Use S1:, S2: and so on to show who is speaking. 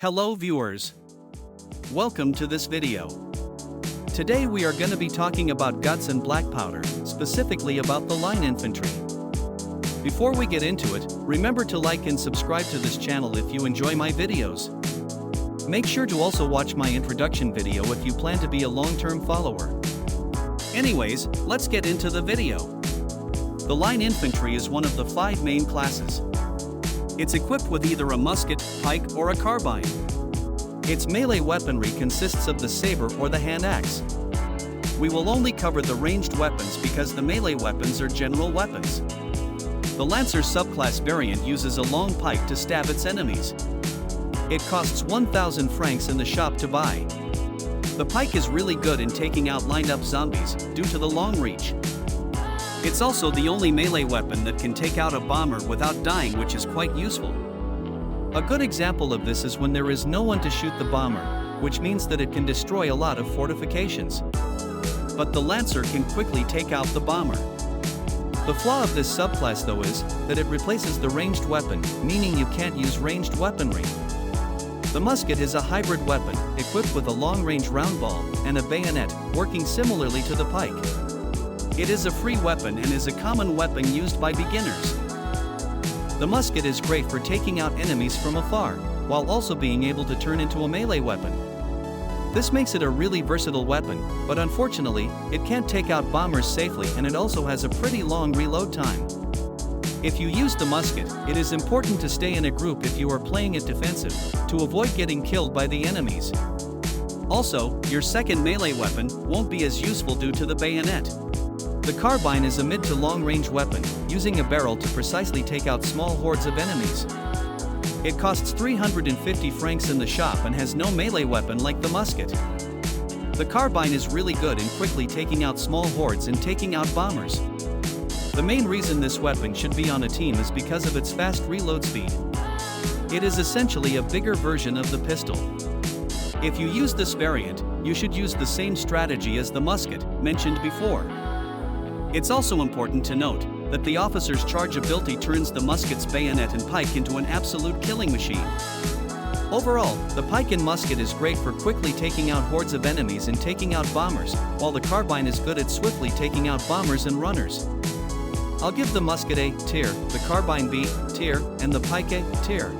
S1: Hello viewers. Welcome to this video. Today we are going to be talking about guts and black powder, specifically about the line infantry. Before we get into it, remember to like and subscribe to this channel if you enjoy my videos. Make sure to also watch my introduction video if you plan to be a long-term follower. Anyways, let's get into the video. The line infantry is one of the 5 main classes. It's equipped with either a musket, pike, or a carbine. Its melee weaponry consists of the saber or the hand axe. We will only cover the ranged weapons because the melee weapons are general weapons. The Lancer subclass variant uses a long pike to stab its enemies. It costs 1,000 francs in the shop to buy. The pike is really good in taking out lined-up zombies due to the long reach. It's also the only melee weapon that can take out a bomber without dying, which is quite useful. A good example of this is when there is no one to shoot the bomber, which means that it can destroy a lot of fortifications. But the Lancer can quickly take out the bomber. The flaw of this subclass though is that it replaces the ranged weapon, meaning you can't use ranged weaponry. The musket is a hybrid weapon, equipped with a long-range round ball and a bayonet, working similarly to the pike. It is a free weapon and is a common weapon used by beginners. The musket is great for taking out enemies from afar, while also being able to turn into a melee weapon. This makes it a really versatile weapon, but unfortunately, it can't take out bombers safely and it also has a pretty long reload time. If you use the musket, it is important to stay in a group if you are playing it defensive, to avoid getting killed by the enemies. Also, your second melee weapon won't be as useful due to the bayonet. The carbine is a mid to long-range weapon, using a barrel to precisely take out small hordes of enemies. It costs 350 francs in the shop and has no melee weapon like the musket. The carbine is really good in quickly taking out small hordes and taking out bombers. The main reason this weapon should be on a team is because of its fast reload speed. It is essentially a bigger version of the pistol. If you use this variant, you should use the same strategy as the musket, mentioned before. It's also important to note that the officer's charge ability turns the musket's bayonet and pike into an absolute killing machine. Overall, the pike and musket is great for quickly taking out hordes of enemies and taking out bombers, while the carbine is good at swiftly taking out bombers and runners. I'll give the musket A tier, the carbine B tier, and the pike A tier.